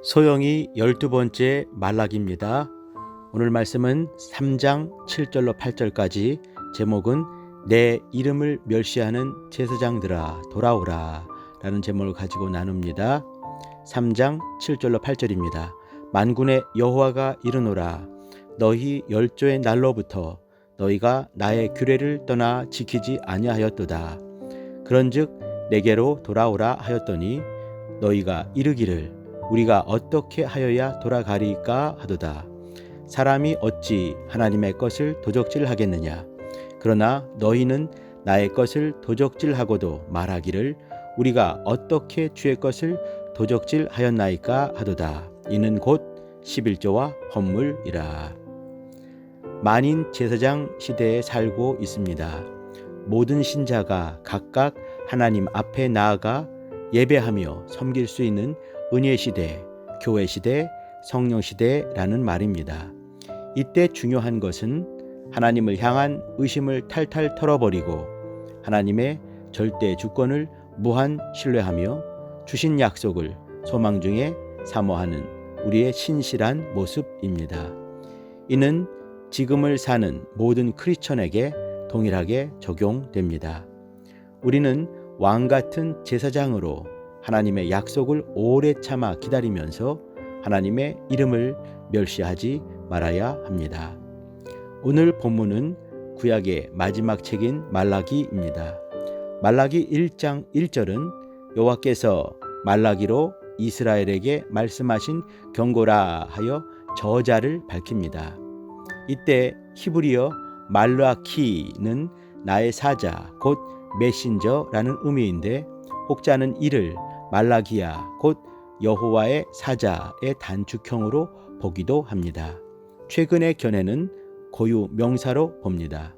소영이 12번째 말라기입니다. 오늘 말씀은 3장 7절로 8절까지, 제목은 내 이름을 멸시하는 제사장들아 돌아오라 라는 제목을 가지고 나눕니다. 3장 7절로 8절입니다. 만군의 여호와가 이르노라. 너희 열조의 날로부터 너희가 나의 규례를 떠나 지키지 아니하였도다. 그런즉 내게로 돌아오라 하였더니 너희가 이르기를 우리가 어떻게 하여야 돌아가리까 하도다. 사람이 어찌 하나님의 것을 도적질하겠느냐. 그러나 너희는 나의 것을 도적질하고도 말하기를 우리가 어떻게 주의 것을 도적질하였나이까 하도다. 이는 곧 11조와 헌물이라. 만인 제사장 시대에 살고 있습니다. 모든 신자가 각각 하나님 앞에 나아가 예배하며 섬길 수 있는 은혜 시대, 교회 시대, 성령 시대라는 말입니다. 이때 중요한 것은 하나님을 향한 의심을 탈탈 털어버리고 하나님의 절대 주권을 무한 신뢰하며 주신 약속을 소망 중에 사모하는 우리의 신실한 모습입니다. 이는 지금을 사는 모든 크리스천에게 동일하게 적용됩니다. 우리는 왕 같은 제사장으로 하나님의 약속을 오래 참아 기다리면서 하나님의 이름을 멸시하지 말아야 합니다. 오늘 본문은 구약의 마지막 책인 말라기입니다. 말라기 1장 1절은 여호와께서 말라기로 이스라엘에게 말씀하신 경고라 하여 저자를 밝힙니다. 이때 히브리어 말라키는 나의 사자 곧 메신저라는 의미인데, 혹자는 이를 말라기야 곧 여호와의 사자의 단축형으로 보기도 합니다. 최근의 견해는 고유 명사로 봅니다.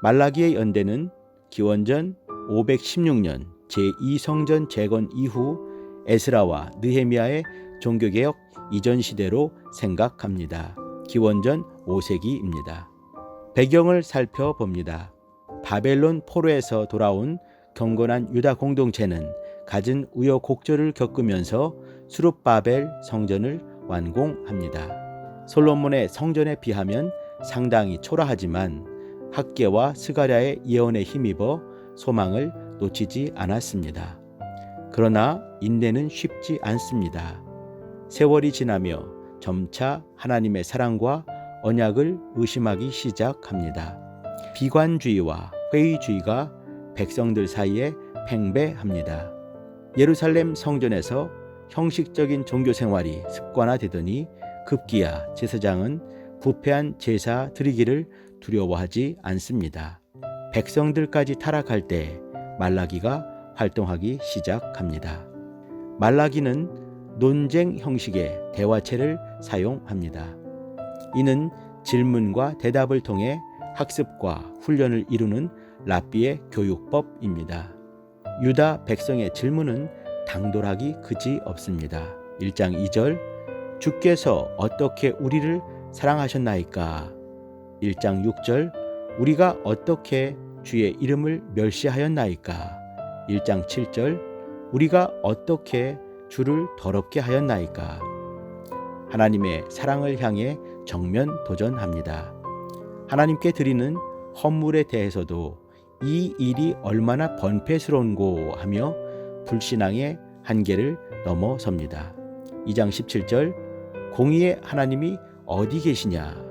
말라기의 연대는 기원전 516년 제2성전 재건 이후 에스라와 느헤미야의 종교개혁 이전 시대로 생각합니다. 기원전 5세기입니다. 배경을 살펴봅니다. 바벨론 포로에서 돌아온 경건한 유다 공동체는 갖은 우여곡절을 겪으면서 수룹바벨 성전을 완공합니다. 솔로몬의 성전에 비하면 상당히 초라하지만 학개와 스가랴의 예언에 힘입어 소망을 놓치지 않았습니다. 그러나 인내는 쉽지 않습니다. 세월이 지나며 점차 하나님의 사랑과 언약을 의심하기 시작합니다. 비관주의와 회의주의가 백성들 사이에 팽배합니다. 예루살렘 성전에서 형식적인 종교 생활이 습관화되더니 급기야 제사장은 부패한 제사 드리기를 두려워하지 않습니다. 백성들까지 타락할 때 말라기가 활동하기 시작합니다. 말라기는 논쟁 형식의 대화체를 사용합니다. 이는 질문과 대답을 통해 학습과 훈련을 이루는 랍비의 교육법입니다. 유다 백성의 질문은 당돌하기 그지 없습니다. 1장 2절 주께서 어떻게 우리를 사랑하셨나이까. 1장 6절 우리가 어떻게 주의 이름을 멸시하였나이까. 1장 7절 우리가 어떻게 주를 더럽게 하였나이까. 하나님의 사랑을 향해 정면 도전합니다. 하나님께 드리는 헌물에 대해서도 이 일이 얼마나 번패스러운고 하며 불신앙의 한계를 넘어섭니다. 2장 17절 공의의 하나님이 어디 계시냐.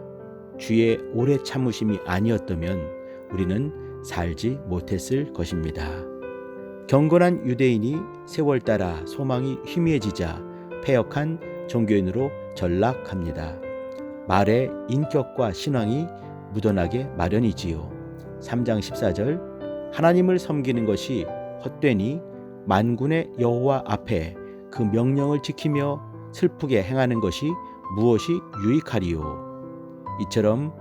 주의 오래 참으심이 아니었다면 우리는 살지 못했을 것입니다. 경건한 유대인이 세월 따라 소망이 희미해지자 패역한 종교인으로 전락합니다. 말에 인격과 신앙이 묻어나게 마련이지요. 3장 14절 하나님을 섬기는 것이 헛되니 만군의 여호와 앞에 그 명령을 지키며 슬프게 행하는 것이 무엇이 유익하리요. 이처럼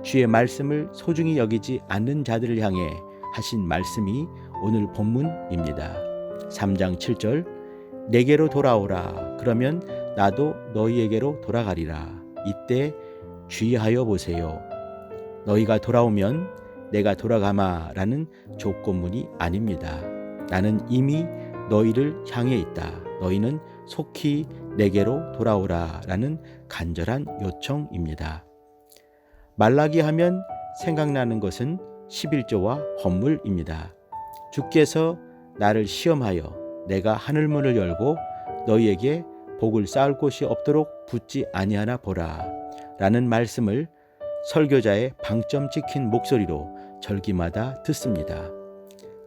주의 말씀을 소중히 여기지 않는 자들을 향해 하신 말씀이 오늘 본문입니다. 3장 7절 내게로 돌아오라. 그러면 나도 너희에게로 돌아가리라. 이때 주의하여 보세요. 너희가 돌아오면 내가 돌아가마라는 조건문이 아닙니다. 나는 이미 너희를 향해 있다. 너희는 속히 내게로 돌아오라 라는 간절한 요청입니다. 말라기 하면 생각나는 것은 11조와 헌물입니다. 주께서 나를 시험하여 내가 하늘문을 열고 너희에게 복을 쌓을 곳이 없도록 붙지 아니하나 보라 라는 말씀을 설교자의 방점 찍힌 목소리로 절기마다 듣습니다.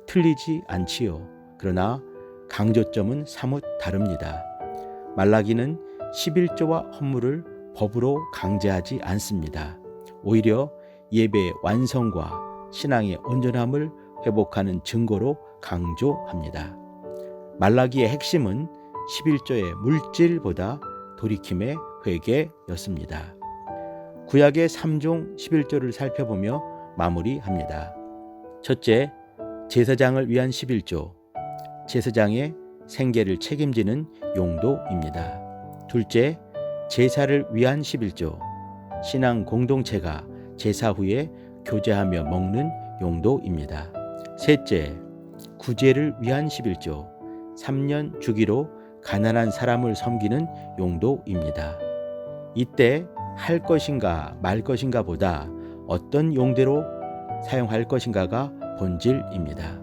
틀리지 않지요. 그러나 강조점은 사뭇 다릅니다. 말라기는 11조와 헌물을 법으로 강제하지 않습니다. 오히려 예배의 완성과 신앙의 온전함을 회복하는 증거로 강조합니다. 말라기의 핵심은 11조의 물질보다 돌이킴의 회개였습니다. 구약의 3종 11조를 살펴보며 마무리합니다. 첫째, 제사장을 위한 11조, 제사장의 생계를 책임지는 용도입니다. 둘째, 제사를 위한 11조, 신앙 공동체가 제사 후에 교제하며 먹는 용도입니다. 셋째, 구제를 위한 11조, 3년 주기로 가난한 사람을 섬기는 용도입니다. 이때 할 것인가 말 것인가 보다 어떤 용대로 사용할 것인가가 본질입니다.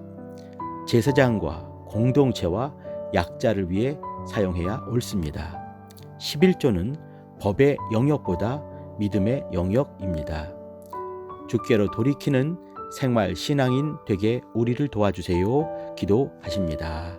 제사장과 공동체와 약자를 위해 사용해야 옳습니다. 11조는 법의 영역보다 믿음의 영역입니다. 주께로 돌이키는 생활 신앙인 되게 우리를 도와주세요. 기도하십니다.